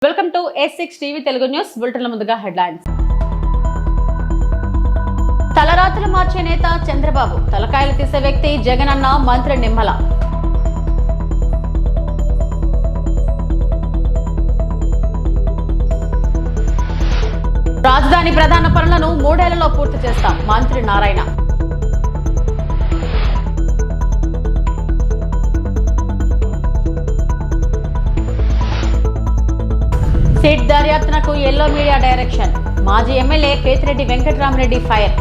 Welcome to S6 TV Telugu news బులెటిన్ల ముందుగా headlines. తలరాతలు మార్చే నేత చంద్రబాబు, తలకాయలు తీసే వ్యక్తి జగన్ అన్న మంత్రి నిమ్మల. రాజధాని ప్రధాన పనులను 3 ఏళ్లలో పూర్తి చేస్తాం, మంత్రి నారాయణ. సీట్ దర్యాప్తునకు ఎల్లో మీడియా డైరెక్షన్, మాజీ ఎమ్మెల్యే కేతిరెడ్డి వెంకటరామరెడ్డి ఫైర్.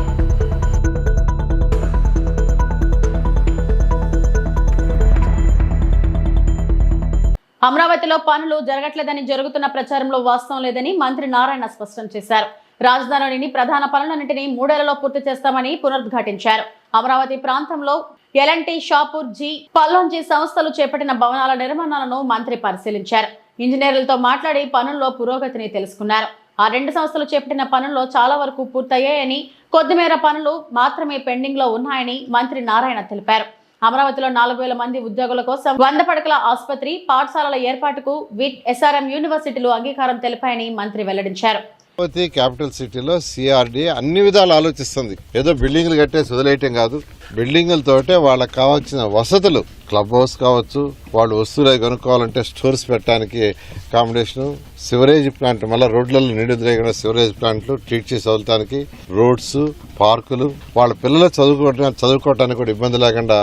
అమరావతిలో పనులు జరగట్లేదని జరుగుతున్న ప్రచారంలో వాస్తవం లేదని మంత్రి నారాయణ స్పష్టం చేశారు. రాజధానిలోని ప్రధాన పనులన్నింటినీ 3 ఏళ్లలో పూర్తి చేస్తామని పునరుద్ఘాటించారు. అమరావతి ప్రాంతంలో ఎల్ఎన్టీ, షాపూర్ జీ, పల్లోంజీ సంస్థలు చేపట్టిన భవనాల నిర్మాణాలను మంత్రి పరిశీలించారు. ఇంజనీర్లతో మాట్లాడి పనుల్లో పురోగతిని తెలుసుకున్నారు. ఆ 2 సంస్థలు చేపట్టిన పనుల్లో చాలా వరకు పూర్తయ్యాయని, కొద్దిమేర పనులు మాత్రమే పెండింగ్ లో ఉన్నాయని మంత్రి నారాయణ తెలిపారు. అమరావతిలో 4,000 మంది ఉద్యోగుల కోసం 100 పడకల ఆసుపత్రి, పాఠశాలల ఏర్పాటుకు విట్, SRM యూనివర్సిటీలు అంగీకారం తెలిపాయని మంత్రి వెల్లడించారు. అమరావతి క్యాపిటల్ సిటీలో సిఆర్డీ అన్ని విధాలు ఆలోచిస్తుంది. ఏదో బిల్డింగ్లు కట్టేసి వదిలేయటం కాదు, బిల్డింగులతోటే వాళ్ళకి కావాల్సిన వసతులు, క్లబ్ హౌస్ కావచ్చు, వాళ్ళు వస్తువులు కొనుక్కోవాలంటే స్టోర్స్ పెట్టడానికి అకామిడేషన్, సివరేజ్ ప్లాంట్, మళ్ళీ రోడ్లలో నిండుదిరేగిన సివరేజ్ ప్లాంట్లు ట్రీట్ చేసి వదలటానికి రోడ్స్, పార్కులు, వాళ్ళ పిల్లలు చదువుకోవటానికి కూడా ఇబ్బంది లేకుండా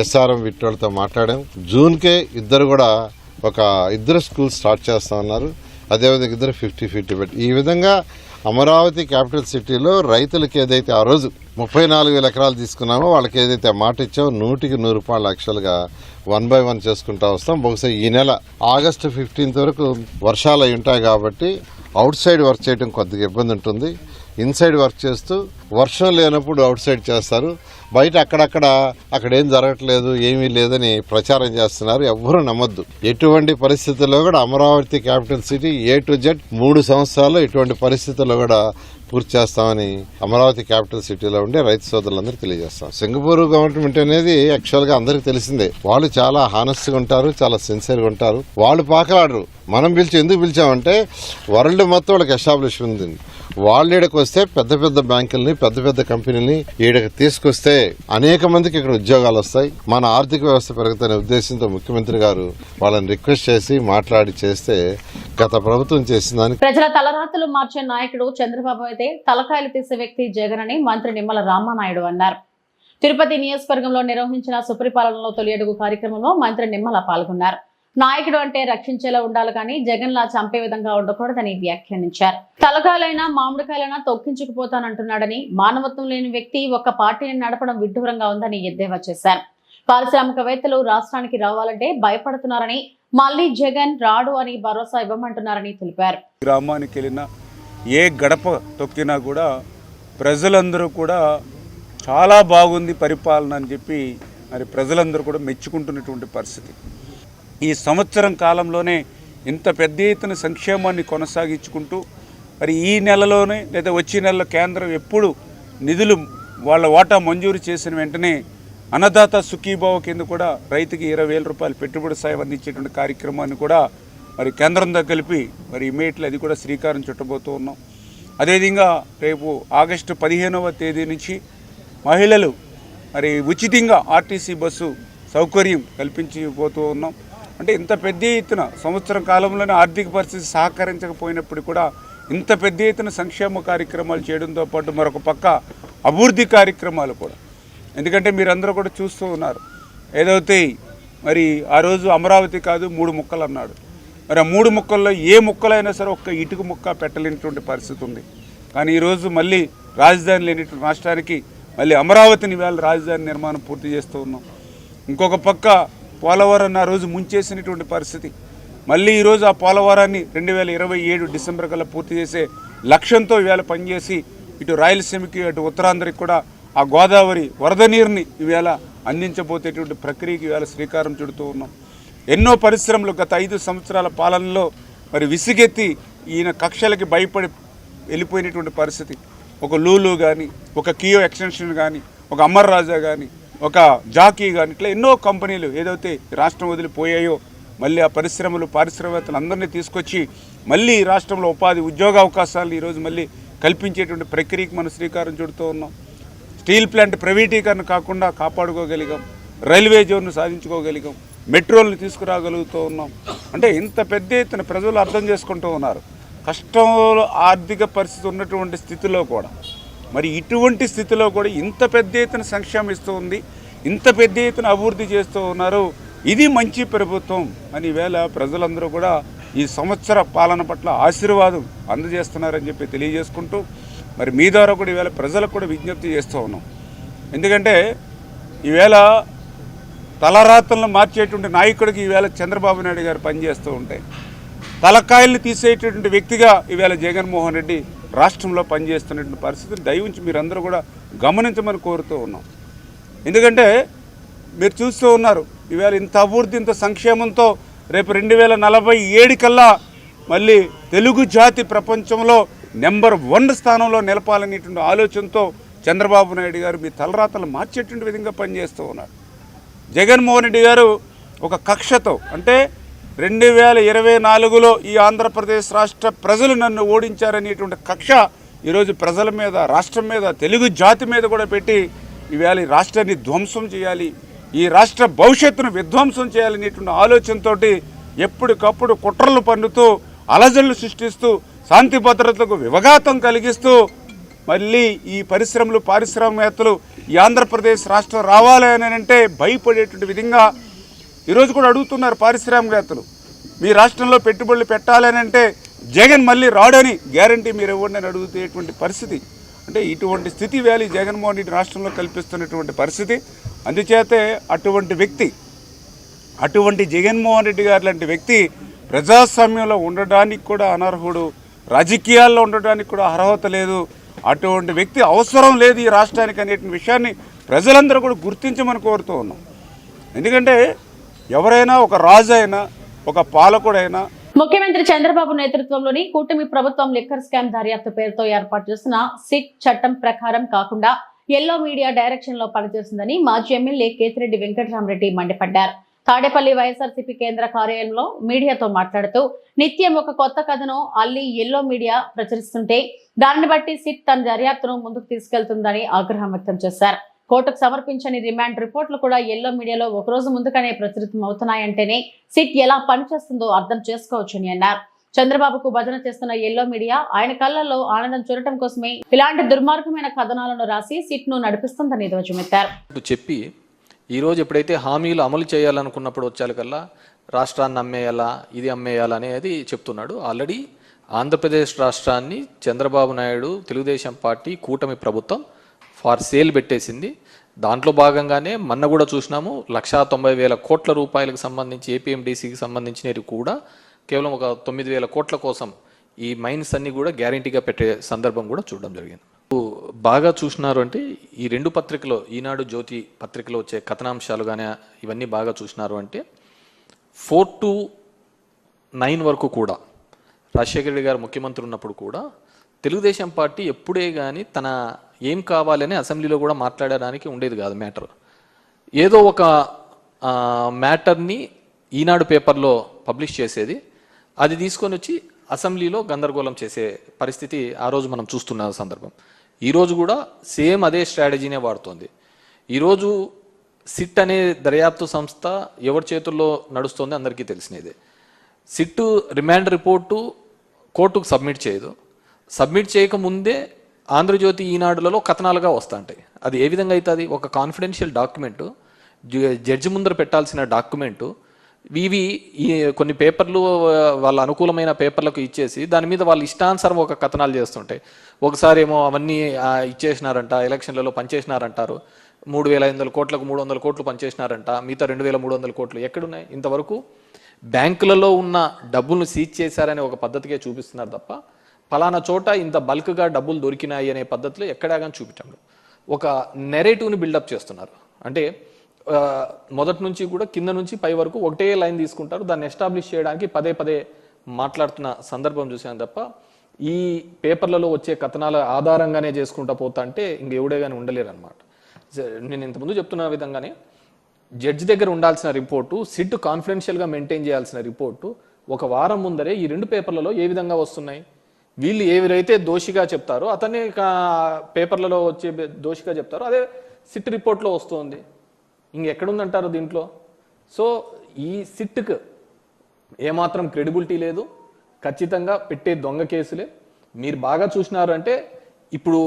SRM విట్ వాళ్ళతో మాట్లాడాం. జూన్కే ఇద్దరు స్కూల్ స్టార్ట్ చేస్తా ఉన్నారు. అదేవిధంగా 50-50 పెట్టి ఈ విధంగా అమరావతి క్యాపిటల్ సిటీలో రైతులకు ఏదైతే ఆ రోజు 34,000 ఎకరాలు తీసుకున్నామో వాళ్ళకి ఏదైతే మాట ఇచ్చామో 100కి 100 రూపాయలు యాక్చువల్గా 1 by 1 చేసుకుంటా వస్తాం. బహుశా ఈ నెల ఆగస్టు 15 వరకు వర్షాలు అయి ఉంటాయి కాబట్టి అవుట్ సైడ్ వర్క్ చేయడం కొద్దిగా ఇబ్బంది ఉంటుంది. ఇన్సైడ్ వర్క్ చేస్తూ వర్షం లేనప్పుడు అవుట్ సైడ్ చేస్తారు. బయట అక్కడ ఏం జరగట్లేదు, ఏమీ లేదని ప్రచారం చేస్తున్నారు. ఎవ్వరూ నమ్మొద్దు. ఎటువంటి పరిస్థితుల్లో కూడా Amaravati capital city A to Z 3 సంవత్సరాలు ఎటువంటి పరిస్థితుల్లో కూడా పూర్తి చేస్తామని అమరావతి క్యాపిటల్ సిటీలో ఉండే రైతు సోదరులందరూ తెలియజేస్తాం. సింగపూర్ గవర్నమెంట్ అనేది యాక్చువల్ గా అందరికి తెలిసిందే. వాళ్ళు చాలా హానెస్ట్ గా ఉంటారు, చాలా సిన్సియర్ గా ఉంటారు. వాళ్ళు పాకలాడరు. మనం ఎందుకు పిలిచామంటే వరల్డ్ మొత్తం వాళ్ళకి ఎస్టాబ్లిష్ ఉంది. వాళ్ళు ఈడకు వస్తే పెద్ద బ్యాంకుల్ని, పెద్ద కంపెనీలని ఈడకు తీసుకొస్తే అనేక మందికి ఇక్కడ ఉద్యోగాలు వస్తాయి, మన ఆర్థిక వ్యవస్థ పెరుగుతున్న ఉద్దేశంతో ముఖ్యమంత్రి గారు వాళ్ళని రిక్వెస్ట్ చేసి మాట్లాడి చేస్తే గత ప్రభుత్వం చేసిందని. ప్రజల తలరాతలు మార్చే నాయకుడు చంద్రబాబు అయితే తలకాయలు తీసే వ్యక్తి జగన్ అని మంత్రి నిమ్మల రామానాయుడు అన్నారు. తిరుపతి నియోజకవర్గంలో నిర్వహించిన సుపరిపాలనలో తొలి అడుగు కార్యక్రమంలో మంత్రి నిమ్మల పాల్గొన్నారు. నాయకుడు అంటే రక్షించేలా ఉండాలి కానీ జగన్ లా చంపే విధంగా ఉండకూడదని వ్యాఖ్యానించారు. తలకాయలైనా మామిడికాయలైనా తొక్కించుకుపోతానంటున్నాడని, మానవత్వం లేని వ్యక్తి ఒక పార్టీని నడపడం విడ్డూరంగా ఉందని ఎద్దేవా చేశారు. పారిశ్రామికవేత్తలు రాష్ట్రానికి రావాలంటే భయపడుతున్నారని, మళ్లీ జగన్ రాడు అని భరోసా ఇవ్వమంటున్నారని తెలిపారు. గ్రామానికి వెళ్ళినా ఏ గడప తొక్కినా కూడా ప్రజలందరూ కూడా చాలా బాగుంది పరిపాలన అని చెప్పి మరి ప్రజలందరూ కూడా మెచ్చుకుంటున్నటువంటి పరిస్థితి. ఈ సంవత్సరం కాలంలోనే ఇంత పెద్ద ఎత్తున సంక్షేమాన్ని కొనసాగించుకుంటూ మరి ఈ నెలలోనే లేదా వచ్చే నెలలో కేంద్రం ఎప్పుడు నిధులు వాళ్ళ వాటా మంజూరు చేసిన వెంటనే అన్నదాత సుఖీభావ కింద కూడా రైతుకి 20,000 రూపాయలు పెట్టుబడి సాయం అందించేటువంటి కార్యక్రమాన్ని కూడా మరి కేంద్రంతో కలిపి మరి ఇమీడియట్లీ అది కూడా శ్రీకారం చుట్టబోతూ ఉన్నాం. అదేవిధంగా రేపు ఆగస్టు 15వ తేదీ నుంచి మహిళలు మరి ఉచితంగా ఆర్టీసీ బస్సు సౌకర్యం కల్పించబోతూ ఉన్నాం. అంటే ఇంత పెద్ద ఎత్తున సంవత్సరం కాలంలోనే ఆర్థిక పరిస్థితి సహకరించకపోయినప్పుడు కూడా ఇంత పెద్ద ఎత్తున సంక్షేమ కార్యక్రమాలు చేయడంతో పాటు మరొక పక్క అభివృద్ధి కార్యక్రమాలు కూడా. ఎందుకంటే మీరందరూ కూడా చూస్తూ ఉన్నారు, ఏదైతే మరి ఆ రోజు అమరావతి కాదు 3 ముక్కలు అన్నాడు. మరి ఆ 3 ముక్కల్లో ఏ ముక్కలైనా సరే ఒక్క ఇటుక ముక్క పెట్టలేనటువంటి పరిస్థితి ఉంది. కానీ ఈరోజు మళ్ళీ రాజధాని లేనిటువంటి రాష్ట్రానికి మళ్ళీ అమరావతిని వేళ రాజధాని నిర్మాణం పూర్తి చేస్తూ ఉన్నాం. ఇంకొక పక్క పోలవరాన్ని ఆ రోజు ముంచేసినటువంటి పరిస్థితి. మళ్ళీ ఈరోజు ఆ పోలవరాన్ని 2027 డిసెంబర్ కల్లా పూర్తి చేసే లక్ష్యంతో ఈవేళ పనిచేసి ఇటు రాయలసీమకి అటు ఉత్తరాంధ్రకి కూడా ఆ గోదావరి వరద నీరుని ఈవేళ అందించబోతేటువంటి ప్రక్రియకి ఈవేళ శ్రీకారం చుడుతూ ఉన్నాం. ఎన్నో పరిశ్రమలు గత 5 సంవత్సరాల పాలనలో మరి విసిగెత్తి ఈయన కక్షలకి భయపడి వెళ్ళిపోయినటువంటి పరిస్థితి. ఒక లూలు కానీ, ఒక కియో ఎక్స్టెన్షన్ కానీ, ఒక అమర్ రాజా కానీ, ఒక జాకీ కానీ, ఇట్లా ఎన్నో కంపెనీలు ఏదైతే రాష్ట్రం వదిలిపోయాయో మళ్ళీ ఆ పరిశ్రమలు పారిశ్రామికవేత్తలు అందరినీ తీసుకొచ్చి మళ్ళీ ఈ రాష్ట్రంలో ఉపాధి ఉద్యోగ అవకాశాలు ఈరోజు మళ్ళీ కల్పించేటువంటి ప్రక్రియకి మనం శ్రీకారం చుడుతూ ఉన్నాం. స్టీల్ ప్లాంట్ ప్రైవేటీకరణ కాకుండా కాపాడుకోగలిగాం, రైల్వే జోన్ను సాధించుకోగలిగాం, మెట్రోలను తీసుకురాగలుగుతూ ఉన్నాం. అంటే ఇంత పెద్ద ఎత్తున ప్రజలు అర్థం చేసుకుంటూ ఉన్నారు. కష్టంలో ఆర్థిక పరిస్థితి ఉన్నటువంటి స్థితిలో కూడా, మరి ఇటువంటి స్థితిలో కూడా ఇంత పెద్ద ఎత్తున సంక్షేమం ఇస్తూ ఉంది, ఇంత పెద్ద ఎత్తున అభివృద్ధి చేస్తూ ఉన్నారు. ఇది మంచి ప్రభుత్వం అని ఈవేళ ప్రజలందరూ కూడా ఈ సంవత్సర పాలన పట్ల ఆశీర్వాదం అందజేస్తున్నారని చెప్పి తెలియజేసుకుంటూ, మరి మీ ద్వారా కూడా ఈవేళ ప్రజలకు కూడా విజ్ఞప్తి చేస్తూ ఉన్నాం. ఎందుకంటే ఈవేళ తలరాతలను మార్చేటువంటి నాయకుడికి ఈవేళ చంద్రబాబు నాయుడు గారు పనిచేస్తూ ఉంటే, తలకాయల్ని తీసేటటువంటి వ్యక్తిగా ఈవేళ జగన్మోహన్ రెడ్డి రాష్ట్రంలో పనిచేస్తున్నటువంటి పరిస్థితిని దయవుంచి మీరందరూ కూడా గమనించమని కోరుతూ ఉన్నాం. ఎందుకంటే మీరు చూస్తూ ఉన్నారు ఈవేళ ఇంత అభివృద్ధి, ఇంత సంక్షేమంతో రేపు 2047 కల్లా మళ్ళీ తెలుగు జాతి ప్రపంచంలో నెంబర్ 1 స్థానంలో నిలపాలనేటువంటి ఆలోచనతో చంద్రబాబు నాయుడు గారు మీ తలరాతలు మార్చేటువంటి విధంగా పనిచేస్తూ ఉన్నారు. జగన్మోహన్ రెడ్డి గారు ఒక కక్షతో, అంటే 2024లో ఈ ఆంధ్రప్రదేశ్ రాష్ట్ర ప్రజలు నన్ను ఓడించారనేటువంటి కక్ష ఈరోజు ప్రజల మీద, రాష్ట్రం మీద, తెలుగు జాతి మీద కూడా పెట్టి ఈవేళ ఈ రాష్ట్రాన్ని ధ్వంసం చేయాలి, ఈ రాష్ట్ర భవిష్యత్తును విధ్వంసం చేయాలనేటువంటి ఆలోచనతో ఎప్పటికప్పుడు కుట్రలు పన్నుతూ, అలజడులు సృష్టిస్తూ, శాంతి భద్రతలకు వివఘాతం కలిగిస్తూ మళ్ళీ ఈ పరిశ్రమలు, పారిశ్రామికవేత్తలు ఈ ఆంధ్రప్రదేశ్ రాష్ట్రం రావాలి అని అంటే భయపడేటువంటి విధంగా ఈరోజు కూడా అడుగుతున్నారు పారిశ్రామికవేత్తలు. మీ రాష్ట్రంలో పెట్టుబడులు పెట్టాలని అంటే జగన్ మళ్ళీ రాడని గ్యారంటీ మీరు ఇవ్వండి అని అడుగుతేటువంటి పరిస్థితి. అంటే ఇటువంటి స్థితి వేళ జగన్మోహన్ రెడ్డి రాష్ట్రంలో కల్పిస్తున్నటువంటి పరిస్థితి. అందుచేతే అటువంటి వ్యక్తి, అటువంటి జగన్మోహన్ రెడ్డి గారు లాంటి వ్యక్తి ప్రజాస్వామ్యంలో ఉండడానికి కూడా అనర్హుడు, రాజకీయాల్లో ఉండడానికి కూడా అర్హత లేదు. అటువంటి వ్యక్తి అవసరం లేదు ఈ రాష్ట్రానికి అనేటువంటి విషయాన్ని ప్రజలందరూ కూడా గుర్తించమని కోరుతూ ఉన్నాం. ఎందుకంటే ఎవరైనా, ఒక రాజు అయినా, ఒక పాలకుడైనా, ముఖ్యమంత్రి చంద్రబాబు నేతృత్వంలోని కూటమి ప్రభుత్వం లిక్కర్ స్కామ్ దర్యాప్తు పేరుతో ఏర్పాటు చేసిన సిట్ చట్టం ప్రకారం కాకుండా ఎల్లో మీడియా డైరెక్షన్ లో పనిచేస్తుందని మాజీ ఎమ్మెల్యే కేతిరెడ్డి వెంకటరామరెడ్డి మండిపడ్డారు. తాడేపల్లి వైఎస్ఆర్సీపీ కేంద్ర కార్యాలయంలో మీడియాతో మాట్లాడుతూ, నిత్యం ఒక కొత్త కథను అల్లి ఎల్లో మీడియా ప్రచురిస్తుంటే దాన్ని బట్టి సిట్ తన దర్యాప్తును ముందుకు తీసుకెళ్తుందని ఆగ్రహం వ్యక్తం చేశారు. కోర్టుకు సమర్పించని రిమాండ్ రిపోర్టులు కూడా ఎల్లో మీడియాలో ఒకరోజు ముందుగానే ప్రచురితం అవుతున్నాయంటేనే సిట్ ఎలా పనిచేస్తుందో అర్థం చేసుకోవచ్చని అన్నారు. చంద్రబాబుకు భజన చేస్తున్న ఎల్లో మీడియా ఆయన కళ్ళల్లో ఆనందం చూడటం కోసమే ఇలాంటి దుర్మార్గమైన కథనాలను రాసి సిట్ ను నడిపిస్తుందని ధ్వజమెత్తారు. చెప్పి ఈరోజు ఎప్పుడైతే హామీలు అమలు చేయాలనుకున్నప్పుడు వచ్చేకల్లా రాష్ట్రాన్ని అమ్మేయాలా, ఇది అమ్మేయాలా అనేది చెప్తున్నాడు. ఆల్రెడీ ఆంధ్రప్రదేశ్ రాష్ట్రాన్ని చంద్రబాబు నాయుడు, తెలుగుదేశం పార్టీ, కూటమి ప్రభుత్వం ఫార్ సేల్ పెట్టేసింది. దాంట్లో భాగంగానే మొన్న కూడా చూసినాము 1,90,000 కోట్ల రూపాయలకు సంబంధించి ఏపీఎండీసీకి సంబంధించినవి కూడా కేవలం ఒక 9,000 కోట్ల కోసం ఈ మైన్స్ అన్ని కూడా గ్యారంటీగా పెట్టే సందర్భం కూడా చూడడం జరిగింది. బాగా చూసినారు అంటే ఈ 2 పత్రికలో, ఈనాడు, జ్యోతి పత్రికలో వచ్చే కథనాంశాలు కానీ ఇవన్నీ బాగా చూసినారు అంటే 4 to 9 వరకు కూడా రాజశేఖర రెడ్డి గారు ముఖ్యమంత్రి ఉన్నప్పుడు కూడా తెలుగుదేశం పార్టీ ఎప్పుడే కానీ తన ఏం కావాలని అసెంబ్లీలో కూడా మాట్లాడడానికి ఉండేది కాదు మ్యాటర్. ఏదో ఒక మ్యాటర్ని ఈనాడు పేపర్లో పబ్లిష్ చేసేది, అది తీసుకొని వచ్చి అసెంబ్లీలో గందరగోళం చేసే పరిస్థితి ఆ రోజు మనం చూస్తున్న సందర్భం. ఈరోజు కూడా సేమ్ అదే స్ట్రాటజీనే వాడుతోంది. ఈరోజు సిట్ అనే దర్యాప్తు సంస్థ ఎవరి చేతుల్లో నడుస్తుంది అందరికీ తెలిసినదే. సిట్ రిమాండ్ రిపోర్టు కోర్టుకు సబ్మిట్ చేయదు. సబ్మిట్ చేయకముందే ఆంధ్రజ్యోతి, ఈనాడులలో కథనాలుగా వస్తుంటాయి. అది ఏ విధంగా అవుతుంది? ఒక కాన్ఫిడెన్షియల్ డాక్యుమెంటు, జడ్జి ముందర పెట్టాల్సిన డాక్యుమెంటు, ఇవి కొన్ని పేపర్లు వాళ్ళ అనుకూలమైన పేపర్లకు ఇచ్చేసి దాని మీద వాళ్ళు ఇష్టానుసారం ఒక కథనాలు చేస్తుంటాయి. ఒకసారి ఏమో అవన్నీ ఇచ్చేసినారంట, ఎలక్షన్లలో పనిచేసినారంటారు, 3,500 కోట్లకు 300 కోట్లు పనిచేసినారంట, మిగతా 2,300 కోట్లు ఎక్కడున్నాయి? ఇంతవరకు బ్యాంకులలో ఉన్న డబ్బులను సీజ్ చేశారనే ఒక పద్ధతికే చూపిస్తున్నారు తప్ప ఫలానా చోట ఇంత బల్క్గా డబ్బులు దొరికినాయి అనే పద్ధతిలో ఎక్కడా కానీ చూపించండి. ఒక నెరేటివ్ని బిల్డప్ చేస్తున్నారు. అంటే మొదటి నుంచి కూడా కింద నుంచి పై వరకు ఒకటే లైన్ తీసుకుంటారు, దాన్ని ఎస్టాబ్లిష్ చేయడానికి పదే పదే మాట్లాడుతున్న సందర్భం చూసాను తప్ప ఈ పేపర్లలో వచ్చే కథనాల ఆధారంగానే చేసుకుంటా పోతా అంటే ఇంకెవడే కానీ ఉండలేరు అనమాట. నేను ఇంతకుముందు చెప్తున్న విధంగానే జడ్జి దగ్గర ఉండాల్సిన రిపోర్టు, సిట్ కాన్ఫిడెన్షియల్గా మెయింటైన్ చేయాల్సిన రిపోర్టు ఒక వారం ముందరే ఈ 2 పేపర్లలో ఏ విధంగా వస్తున్నాయి? వీళ్ళు ఎవరైతే దోషిగా చెప్తారో అతనే పేపర్లలో వచ్చే దోషిగా చెప్తారో అదే సిట్ రిపోర్ట్లో వస్తుంది. ఇంకెక్కడుందంటారు దీంట్లో? సో ఈ సిట్కు ఏమాత్రం క్రెడిబిలిటీ లేదు. ఖచ్చితంగా పెట్టే దొంగ కేసులే. మీరు బాగా చూసినారు అంటే ఇప్పుడు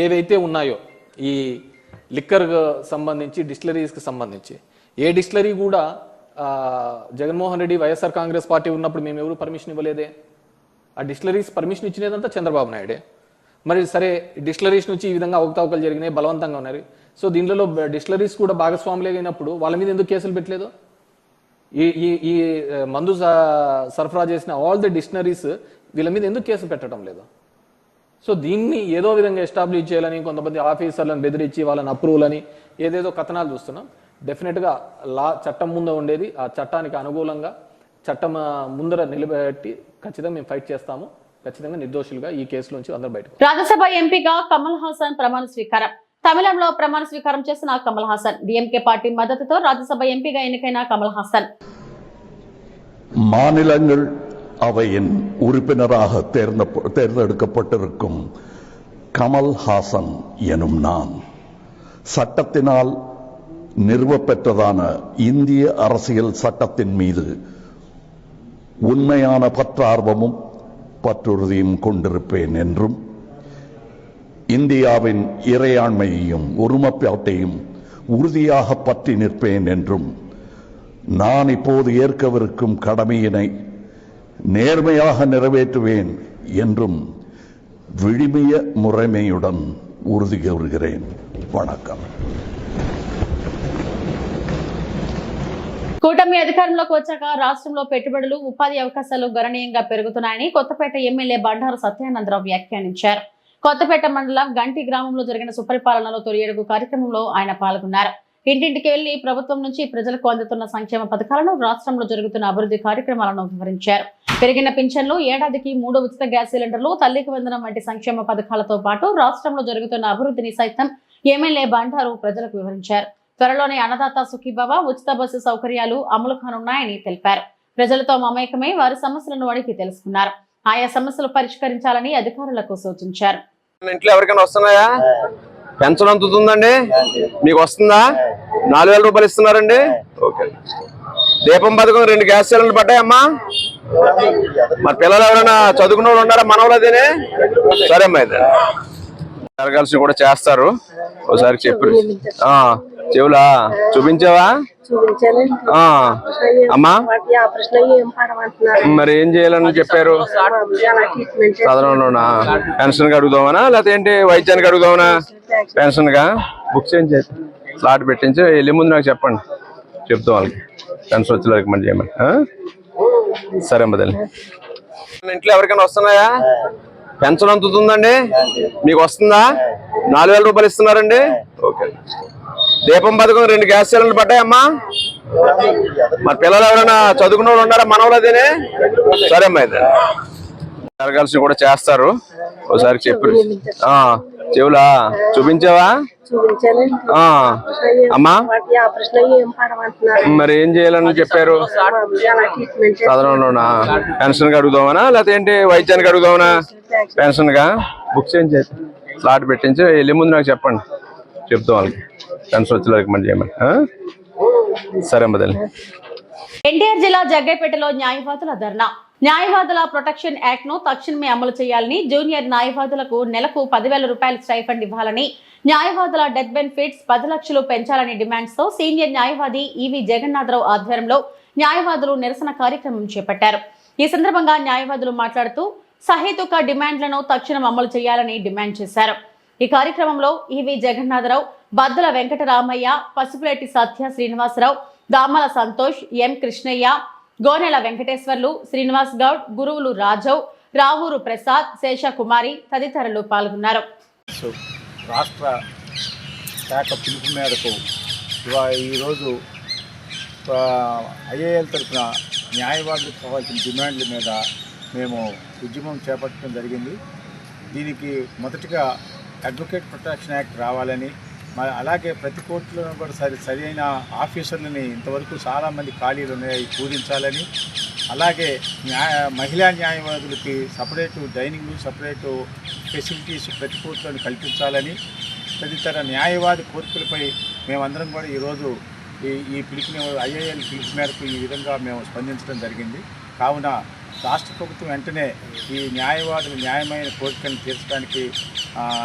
ఏవైతే ఉన్నాయో ఈ లిక్కర్కి సంబంధించి, డిస్టిలరీస్కి సంబంధించి ఏ డిస్టిలరీ కూడా జగన్మోహన్ రెడ్డి వైఎస్ఆర్ కాంగ్రెస్ పార్టీ ఉన్నప్పుడు మేము ఎవరు పర్మిషన్ ఇవ్వలేదే. ఆ డిస్టిలరీస్ పర్మిషన్ ఇచ్చినదంతా చంద్రబాబు నాయుడే. మరి సరే డిస్టిలరీస్ నుంచి ఈ విధంగా అవకతవకలు జరిగినాయి, బలవంతంగా ఉన్నారు. సో దీనిలో డిస్టిలరీస్ కూడా భాగస్వాములు అయినప్పుడు వాళ్ళ మీద ఎందుకు కేసులు పెట్టలేదు? ఈ మందు సరఫరా చేసిన ఆల్ ది డిస్టిలరీస్ వీళ్ళ మీద ఎందుకు కేసు పెట్టడం లేదు? సో దీన్ని ఏదో విధంగా ఎస్టాబ్లిష్ చేయాలని కొంతమంది ఆఫీసర్లను బెదిరించి వాళ్ళని అప్రూవల్ అని ఏదేదో కథనాలు చూస్తున్నాం. డెఫినెట్గా చట్టం ముందు ఉండేది, ఆ చట్టానికి అనుకూలంగా చట్టం ముందర నిలబెట్టి ఖచ్చితంగా మేము ఫైట్ చేస్తాము. ఖచ్చితంగా నిర్దోషులుగా ఈ కేసులోంచి అందరూ బయటకు. రాజ్యసభ ఎంపీగా కమల్ హాసన్ ప్రమాణ స్వీకారం. తమిళంలో ప్రమాణ స్వీకారం చేసిన కమల్ హాసన్ డిఎంకే పార్టీ మద్దతుతో రాజ్యసభ ఎంపీగా ఎన్నికైన కమల్ హాసన్ மாநிலங்கள் அவையின் உறுப்பினராக தேர்ந்தெடுக்கப்பட்டிருக்கும் கமல் ஹாசன் எனும் நான் சட்டத்தினால் நிறுவப்பெற்றதான இந்திய அரசியல் சட்டத்தின் மீது உண்மையான பற்றார்வமும் பற்றுறுதியும் கொண்டிருப்பேன் என்றும் இந்தியாவின் இறையாண்மையையும் ஒருமைப்பாட்டையும் உறுதியாக பற்றி நிற்பேன் என்றும் நான் இப்போது ஏற்கவிருக்கும் கடமையினை நேர்மையாக நிறைவேற்றுவேன் என்றும் விழுமிய முறைமையுடன் உறுதி கூறுகிறேன். வணக்கம். కూటమి అధికారంలోకి వచ్చాక రాష్ట్రంలో పెట్టుబడులు, ఉపాధి అవకాశాలు గణనీయంగా పెరుగుతున్నాయని కొత్తపేట ఎమ్మెల్యే బండారు సత్యానందరావు వ్యాఖ్యానించారు. కొత్తపేట మండలం గంటి గ్రామంలో జరిగిన సుపరిపాలనలో తొలి అడుగు కార్యక్రమంలో ఆయన పాల్గొన్నారు. ఇంటింటికి వెళ్లి ప్రభుత్వం నుంచి ప్రజలకు అందుతున్న సంక్షేమ పథకాలను, రాష్ట్రంలో జరుగుతున్న అభివృద్ధి కార్యక్రమాలను వివరించారు. పెరిగిన పింఛన్లు, ఏడాదికి 3 ఉచిత గ్యాస్ సిలిండర్లు, తల్లికి వందనం వంటి సంక్షేమ పథకాలతో పాటు రాష్ట్రంలో జరుగుతున్న అభివృద్ధిని సైతం ఎమ్మెల్యే బండారు ప్రజలకు వివరించారు. త్వరలోనే అన్నదాత సుఖీభవ, ఉచిత బస్సు సౌకర్యాలు అమలు కానున్నాయని తెలిపారు. ప్రజలతో మమేకమై వారి సమస్యలను అడిగి తెలుసుకున్నారు. ఆయా సమస్యలు పరిష్కరించాలని అధికారులకు సూచించారు. ఇంట్లో ఎవరికైనా వస్తున్నాయా? పెన్షన్ అందుతుందండి? మీకు వస్తుందా? 4000 రూపాయలు ఇస్తున్నారండి. ఓకే. దీపం పథకం 2 గ్యాస్ సిలిండర్లు పడ్డాయమ్మా. మరి పిల్లలు ఎవరైనా చదువుకున్న వాళ్ళు ఉన్నారా? మనవలదేనే? సరే అమ్మా, అయితే జరగాల్సి కూడా చేస్తారు. ఒకసారి చెప్పు. చెవులా చూపించావా? అమ్మా మరి ఏం చేయాలని చెప్పారు? సాధారణలోనా? పెన్షన్ కి అడుగుదామనా లేకపోతే ఏంటి వైద్యానికి అడుగుదామనా? పెన్షన్ గా బుక్ చేయించి స్లాట్ పెట్టించి వెళ్ళే ముందు నాకు చెప్పండి, చెప్తాం వాళ్ళకి పెన్షన్ వచ్చి రికమెండ్ చేయమని. సరే అమ్మ తల్లి. ఇంట్లో ఎవరికైనా వస్తున్నాయా? పెన్షన్ అందుతుందండి? మీకు వస్తుందా? 4000 రూపాయలు ఇస్తున్నారండి. ఓకే. దీపం పథకం 2 గ్యాస్ సిలిండర్లు పడ్డాయమ్మా. మరి పిల్లలు ఎవరైనా చదువుకున్న వాళ్ళు ఉన్నారా? మనవలదేనే? సరే అమ్మా, అయితే జరగాల్సి కూడా చేస్తారు. ఒకసారి చెప్పు. చెవులా చూపించావా? అమ్మా మరి ఏం చేయాలని చెప్పారు? సాధారణలోనా? పెన్షన్ కి అడుగుదామనా లేకపోతే ఏంటి వైద్యానికి అడుగుదామనా? పెన్షన్ గా బుక్ చేయించి స్లాట్ పెట్టించి వెళ్ళే ముందు నాకు చెప్పండి, చెప్తాం వాళ్ళకి పెన్షన్ వచ్చి రికమెండ్ చేయమని. సరే అమ్మ తల్లి. ఎన్టీఆర్ జిల్లా జగ్గైపేటలో న్యాయవాదుల ధర్నా. న్యాయవాదుల ప్రొటెక్షన్ యాక్ట్ ను తక్షణమే అమలు చేయాలని, జూనియర్ న్యాయవాదులకు నెలకు 10,000 రూపాయల స్టైఫండ్ ఇవ్వాలని, న్యాయవాదుల డెత్ బెనిఫిట్స్ 10 లక్షలు పెంచాలని డిమాండ్స్ తో సీనియర్ న్యాయవాది ఈవి జగన్నాథరావు ఆధ్వర్యంలో న్యాయవాదులు నిరసన కార్యక్రమం చేపట్టారు. ఈ సందర్భంగా న్యాయవాదులు మాట్లాడుతూ సహేతుక డిమాండ్లను తక్షణం అమలు చేయాలని డిమాండ్ చేశారు. ఈ కార్యక్రమంలో ఈవి జగన్నాథరావు, బద్దుల వెంకటరామయ్య, పసుపులేటి సత్య శ్రీనివాసరావు, దామల సంతోష్, ఎం కృష్ణయ్య, గోనెల వెంకటేశ్వర్లు, శ్రీనివాస్ గౌడ్, గురువులు రాజవ్, రావూరు ప్రసాద్, శేషకుమారి తదితరులు పాల్గొన్నారు. రాష్ట్ర శాఖ పిలుపు మేరకు ఈరోజు ఐఏఎల్ తరఫున న్యాయవాదులకు కావాల్సిన డిమాండ్ల మీద మేము ఉద్యమం చేపట్టడం జరిగింది. దీనికి మొదటిగా అడ్వకేట్ ప్రొటెక్షన్ యాక్ట్ రావాలని, అలాగే ప్రతి కోర్టులో కూడా సరైన ఆఫీసర్లని ఇంతవరకు చాలామంది ఖాళీలు ఉన్నాయి పూజించాలని, అలాగే మహిళా న్యాయవాదులకి సపరేటు డైనింగ్, సపరేటు ఫెసిలిటీస్ ప్రతి కోర్టులను కల్పించాలని, తదితర న్యాయవాది కోరికలపై మేమందరం కూడా ఈరోజు ఈ పిలుపుని IIL పిలుపు మేరకు ఈ విధంగా మేము స్పందించడం జరిగింది. కావున రాష్ట్ర ప్రభుత్వం వెంటనే ఈ న్యాయవాదుల న్యాయమైన కోరికలను తీర్చడానికి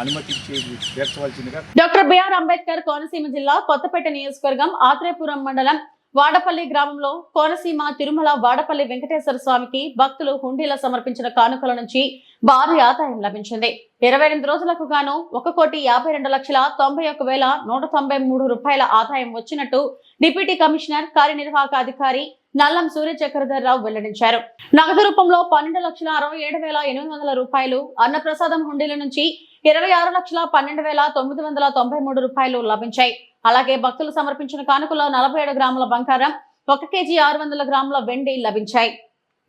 అనుమతించి తీర్చవలసిందిగా. డాక్టర్ బిఆర్ అంబేద్కర్ కోనసీమ జిల్లా కొత్తపేట నియోజకవర్గం ఆత్రేయపురం మండలం వాడపల్లి గ్రామంలో కోనసీమ తిరుమల వాడపల్లి వెంకటేశ్వర స్వామికి భక్తులు హుండీల సమర్పించిన కానుకల నుంచి భారీ ఆదాయం లభించింది. 28 రోజులకు గాను 1,52,91,193 రూపాయల ఆదాయం వచ్చినట్టు డిప్యూటీ కమిషనర్ కార్యనిర్వాహక అధికారి నల్లం సూర్యచక్రధర్రావు వెల్లడించారు. నగదు రూపంలో 12,67,800 రూపాయలు, అన్నప్రసాదం హుండీల నుంచి 26,12,993 రూపాయలు లభించాయి. అలాగే భక్తులు సమర్పించిన కానుకలో 47 గ్రాముల బంగారం, 1 కేజీ 600 గ్రాముల వెండి లభించాయి.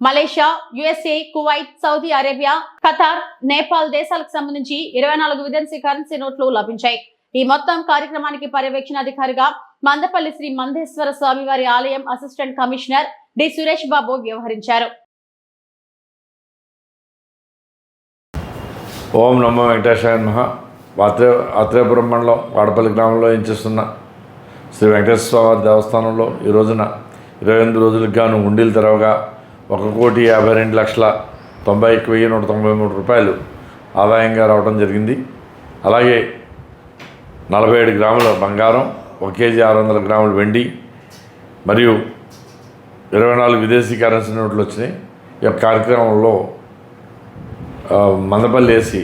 Malaysia, USA, Kuwait, Saudi Arabia, Qatar, Nepal దేశాలకు సంబంధించి 24 విదేశీ కరెన్సీ నోట్లు లభించాయి. ఈ మొత్తం కార్యక్రమానికి పర్యవేక్షణ అధికారిగా మందపల్లి శ్రీ మందేశ్వర స్వామివారి ఆలయం assistant commissioner D Suresh Babu వ్యవహరించారు. ఓం నమో వెంకటేశాయ నమః. ఆత్రేయపురం మండలం వాడపల్లి గ్రామంలో చేస్తున్న శ్రీ వెంకటేశ్వర స్వామి దేవస్థానంలో ఈ రోజున 28 రోజులకు గాను హుండీలు తెరవగా 1,52,91,193 రూపాయలు ఆదాయంగా రావడం జరిగింది. అలాగే 47 గ్రాముల బంగారం, 1 కేజీ 600 గ్రాముల వెండి మరియు 24 విదేశీ కరెన్సీ నోట్లు వచ్చినాయి. ఈ యొక్క కార్యక్రమంలో మందపల్లి ఏసీ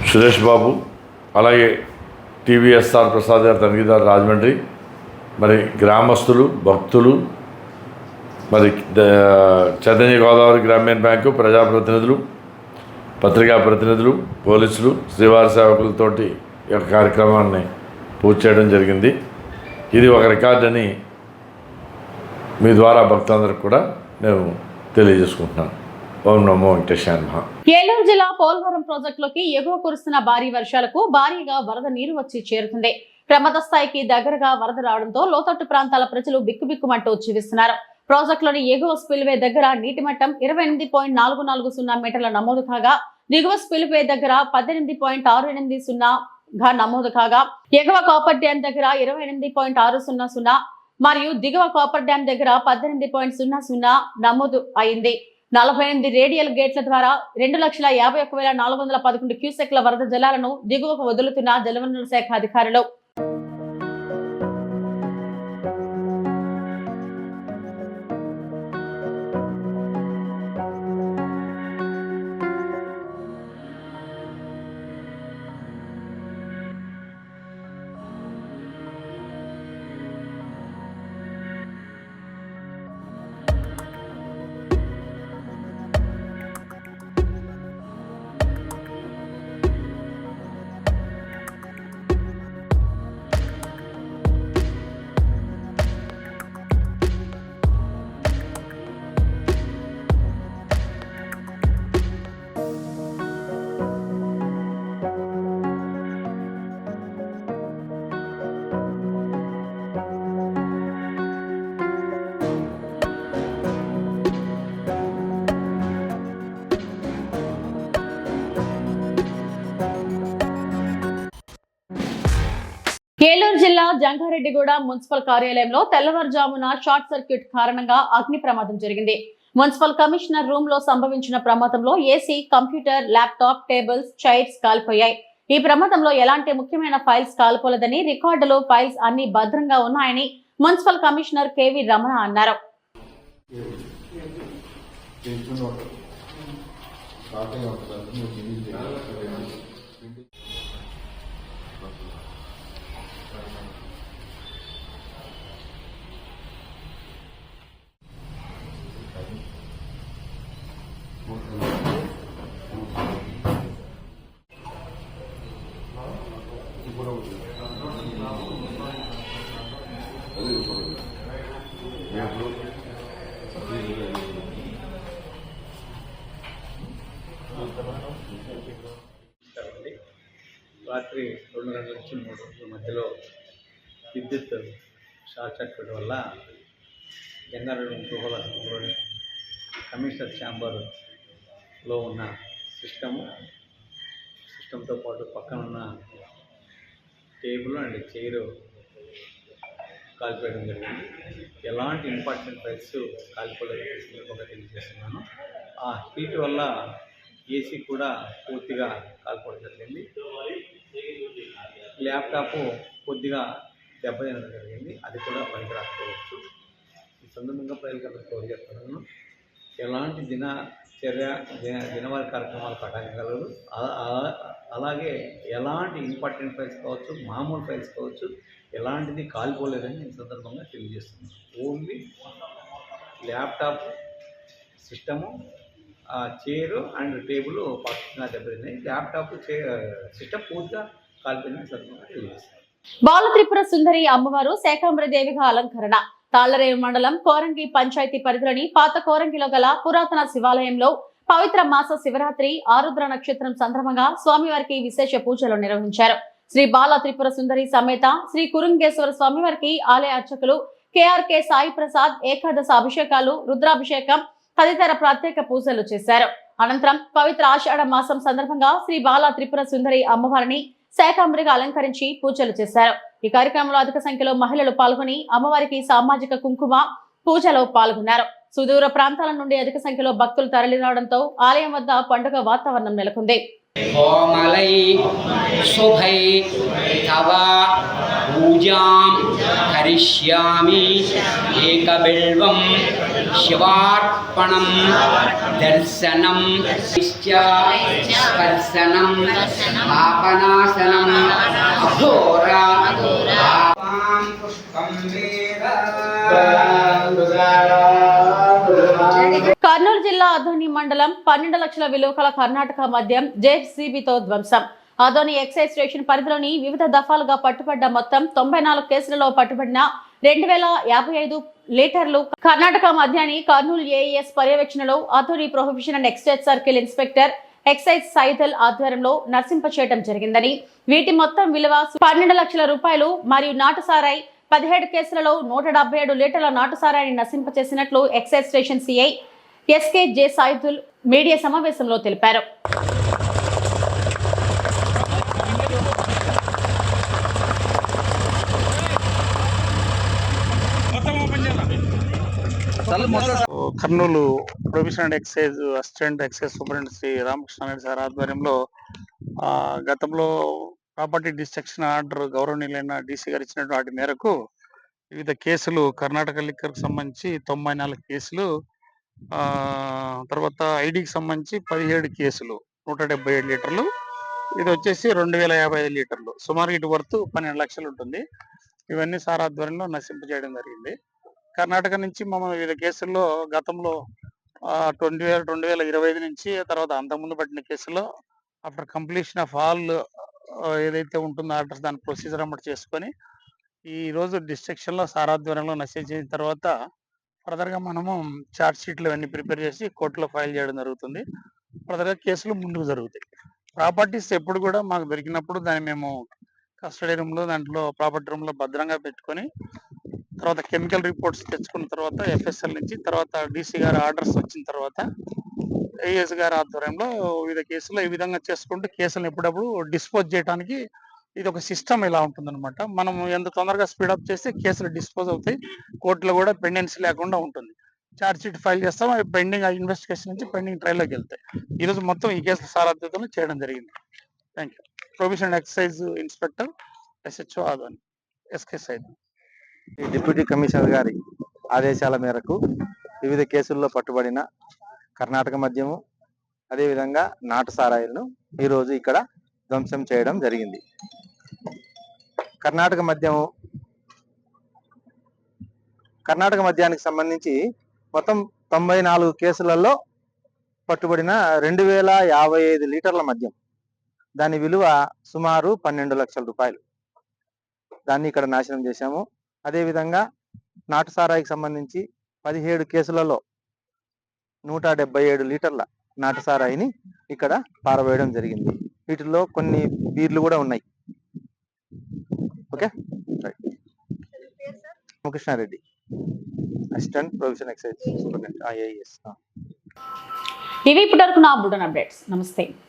సురేష్ బాబు, అలాగే TVSR ప్రసాద్ గారు తనిఖీదారు రాజమండ్రి, మరి గ్రామస్తులు, భక్తులు, మరి చైతన్య గోదావరి గ్రామీణ బ్యాంకు ప్రజాప్రతినిధులు, పత్రికా ప్రతినిధులు, పోలీసులు, శ్రీవారి సేవకులతోటి ఈ యొక్క కార్యక్రమాన్ని పూర్తి చేయడం జరిగింది. ఇది ఒక రికార్డ్ అని మీ ద్వారా భక్తులందరికీ కూడా నేను తెలియజేసుకుంటున్నాను. ఓం నమో వెంకటేశాయ నమః. ఏలూరు జిల్లా పోలవరం ప్రాజెక్టులోకి ఎగువ కురుస్తున్న భారీ వర్షాలకు భారీగా వరద నీరు వచ్చి చేరుతుంది. ప్రమాద స్థాయికి దగ్గరగా వరద రావడంతో లోతట్టు ప్రాంతాల ప్రజలు బిక్కుబిక్కుమంటూ జీవిస్తున్నారు. ప్రాజెక్టులోని ఎగువ స్పిల్వే దగ్గర నీటి మట్టం 28.440 మీటర్ల నమోదు కాగా, దిగువ స్పిల్వే దగ్గర 18.680 గా నమోదు కాగా, ఎగువ కాపర్ డ్యాం దగ్గర 28.600 మరియు దిగువ కాపర్ డ్యాం దగ్గర 18.00 నమోదు అయింది. 48 రేడియల్ గేట్ల ద్వారా 2,51,411 క్యూసెక్ల వరద జలాలను దిగువకు వదులుతున్న జలవనరుల శాఖ అధికారులు. ఏలూరు జిల్లా జంగారెడ్డిగూడ మున్సిపల్ కార్యాలయంలో తెల్లవారుజామున షార్ట్ సర్క్యూట్ కారణంగా అగ్ని ప్రమాదం జరిగింది. మున్సిపల్ కమిషనర్ రూమ్ లో సంభవించిన ప్రమాదంలో AC, computer, laptop, tables, chairs కాలిపోయాయి. ఈ ప్రమాదంలో ఎలాంటి ముఖ్యమైన ఫైల్స్ కాలిపోలేదని, రికార్డులు, ఫైల్స్ అన్ని భద్రంగా ఉన్నాయని మున్సిపల్ కమిషనర్ కేవి రమణ అన్నారు. రాత్రి 2 గంటల నుంచి 3 గంటల మధ్యలో విద్యుత్ షార్ట్ సర్క్యూట్ వల్ల ఎన్ఆర్ఎం గృహలోని కమిషనర్ ఛాంబర్లో ఉన్న సిస్టంతో పాటు పక్కన ఉన్న టేబుల్ అండ్ చైరు కాల్పేయడం జరిగింది. ఎలాంటి ఇంపార్టెంట్ ఫైల్స్ కాలిపోలేదు ఒక తెలియజేస్తున్నాను. ఆ హీట్ వల్ల ఏసీ కూడా పూర్తిగా కాలిపోవడం జరిగింది. ల్యాప్టాప్ కొద్దిగా దెబ్బతినడం జరిగింది, అది కూడా పనికి రాకపోవచ్చు. ఈ సందర్భంగా ప్రజలకు కోరుతున్నాను, ఎలాంటి దినవారీ కార్యక్రమాలు పట్టగలరు. అలాగే ఎలాంటి ఇంపార్టెంట్ ఫైల్స్ కావచ్చు, మామూలు ఫైల్స్ కావచ్చు, ఎలాంటిది కాలిపోలేదని ఈ సందర్భంగా తెలియజేస్తున్నాను. Only laptop, system, chair and table పక్కన దెబ్బతిన్నాయి. ల్యాప్టాప్ సిస్టమ్ పూర్తిగా కాలిపోయిందని సందర్భంగా తెలియజేస్తాను. బాల త్రిపుర సుందరి అమ్మవారు శాకాంబరదేవిగా అలంకరణ. తాళ్లరేవు మండలం కోరంగి పంచాయతీ పరిధిలోని పాత కోరంగిలో గల పురాతన శివాలయంలో పవిత్ర మాస శివరాత్రి ఆరుద్ర నక్షత్రం సందర్భంగా స్వామివారికి విశేష పూజలు నిర్వహించారు. శ్రీ బాల త్రిపుర సుందరి సమేత శ్రీ కురుంగేశ్వర స్వామివారికి ఆలయ అర్చకులు కేఆర్కే సాయి ప్రసాద్ ఏకాదశ అభిషేకాలు, రుద్రాభిషేకం తదితర ప్రత్యేక పూజలు చేశారు. అనంతరం పవిత్ర ఆషాఢ మాసం సందర్భంగా శ్రీ బాల త్రిపుర సుందరి అమ్మవారిని శాకాంబరిగా అలంకరించి పూజలు చేశారు. ఈ కార్యక్రమంలో అధిక సంఖ్యలో మహిళలు పాల్గొని అమ్మవారికి సామాజిక కుంకుమ పూజలో పాల్గొన్నారు. సుదూర ప్రాంతాల నుండి అధిక సంఖ్యలో భక్తులు తరలిరావడంతో ఆలయం వద్ద పండుగ వాతావరణం నెలకొంది. కోమలై శుభై తవ పూజాం కరిష్యామి ఏకబిల్వం శివార్పణం దర్శనం స్పర్శనం పాపనాశనం అఘోరా పుష్పం కర్నూలు జిల్లా అదోని మండలం 12 లక్షల విలువ కల కర్ణాటక మద్యం జేసీబీతో ధ్వంసం. అదోని ఎక్సైజ్ స్టేషన్ పరిధిలోని వివిధ దఫాలుగా పట్టుబడ్డ మొత్తం 94 కేసులలో పట్టుబడిన 2055 లీటర్లు కర్ణాటక మద్యాన్ని కర్నూలు ఏఈఎస్ పర్యవేక్షణలో Adoni prohibition and excise circle inspector excise Saidal ఆధ్వర్యంలో నర్సింపచేయడం జరిగిందని, వీటి మొత్తం విలువ 12 లక్షల రూపాయలు మరియు నాటుసారాయి 17 కేసులలో 177 లీటర్ల నాటుసారాయిని నశింపచేసినట్లు excise station CI SK J Saidul media సమావేశంలో తెలిపారు. Kurnool prohibition and excise assistant excise superintendent Shri Ramakrishna Reddy sir ఆధ్వర్యంలో గతంలో ప్రాపర్టీ డిస్ట్రక్షన్ ఆర్డర్ గౌరవనీయులైన డీసీ గారు ఇచ్చినటువంటి వాటి మేరకు వివిధ కేసులు కర్ణాటక లిక్కర్కి సంబంధించి 94 కేసులు, తర్వాత ఐడికి సంబంధించి 17 కేసులు 177 లీటర్లు, ఇది వచ్చేసి 2055 లీటర్లు, సుమారు ఇటు వర్త్ 12 లక్షలు ఉంటుంది. ఇవన్నీ సార్ ఆధ్వర్యంలో నశింపజేయడం జరిగింది. కర్ణాటక నుంచి మమ్మల్ని వివిధ కేసుల్లో గతంలో 2025 నుంచి, తర్వాత అంతకుముందు పట్టిన కేసుల్లో ఆఫ్టర్ కంప్లీషన్ ఆఫ్ ఆల్ ఏదైతే ఉంటుందో ఆర్డర్స్ దాని ప్రొసీజర్ అమలు చేసుకొని ఈ రోజు డిస్ట్రక్షన్ లో సార్ ఆధ్వర్యంలో నశించిన చేసిన తర్వాత ఫర్దర్గా మనము ఛార్జ్ షీట్లు అన్ని ప్రిపేర్ చేసి కోర్టులో ఫైల్ చేయడం జరుగుతుంది. ఫర్దర్గా కేసులు ముందుకు జరుగుతాయి. ప్రాపర్టీస్ ఎప్పుడు కూడా మాకు దొరికినప్పుడు దాన్ని మేము కస్టడీ రూమ్లో దాంట్లో ప్రాపర్టీ రూమ్లో భద్రంగా పెట్టుకొని తర్వాత కెమికల్ రిపోర్ట్స్ తెచ్చుకున్న తర్వాత ఎఫ్ఎస్ఎల్ నుంచి తర్వాత డీసీ గారి ఆర్డర్స్ వచ్చిన తర్వాత ఏఎస్ గారి ఆధ్వర్యంలో వివిధ కేసులు ఈ విధంగా చేసుకుంటూ కేసులను ఎప్పుడప్పుడు డిస్పోజ్ చేయడానికి ఇది ఒక సిస్టమ్ ఇలా ఉంటుందన్నమాట. మనం ఎంత తొందరగా స్పీడప్ చేస్తే కేసులు డిస్పోజ్ అవుతాయి, కోర్టులో కూడా పెండెన్సీ లేకుండా ఉంటుంది. ఛార్జ్ షీట్ ఫైల్ చేస్తాం, అవి పెండింగ్ ఇన్వెస్టిగేషన్ నుంచి పెండింగ్ ట్రయల్లోకి వెళ్తాయి. ఈరోజు మొత్తం ఈ కేసులు సారథ్యంలో చేయడం జరిగింది. Thank you. Prohibition excise inspector SHO Adoni SK Syed. Deputy commissioner గారి ఆదేశాల మేరకు వివిధ కేసుల్లో పట్టుబడిన కర్ణాటక మద్యము అదేవిధంగా నాటు సారాయిలను ఈరోజు ఇక్కడ ధ్వంసం చేయడం జరిగింది. కర్ణాటక మద్యానికి సంబంధించి మొత్తం 94 కేసులలో పట్టుబడిన 2055 లీటర్ల మద్యం, దాని విలువ సుమారు 12 లక్షల రూపాయలు, దాన్ని ఇక్కడ నాశనం చేశాము. అదేవిధంగా నాటు సారాయికి సంబంధించి 17 కేసులలో 177 లీటర్ల నాటు సారాయిని ఇక్కడ పారవేయడం జరిగింది. వీటిలో కొన్ని బీర్లు కూడా ఉన్నాయి. Okay, Ramakrishna Reddy. Assistant provision excise superintendent AES. ఇవి ఇప్పటివరకు నా బులెటిన్ అప్డేట్స్. నమస్తే.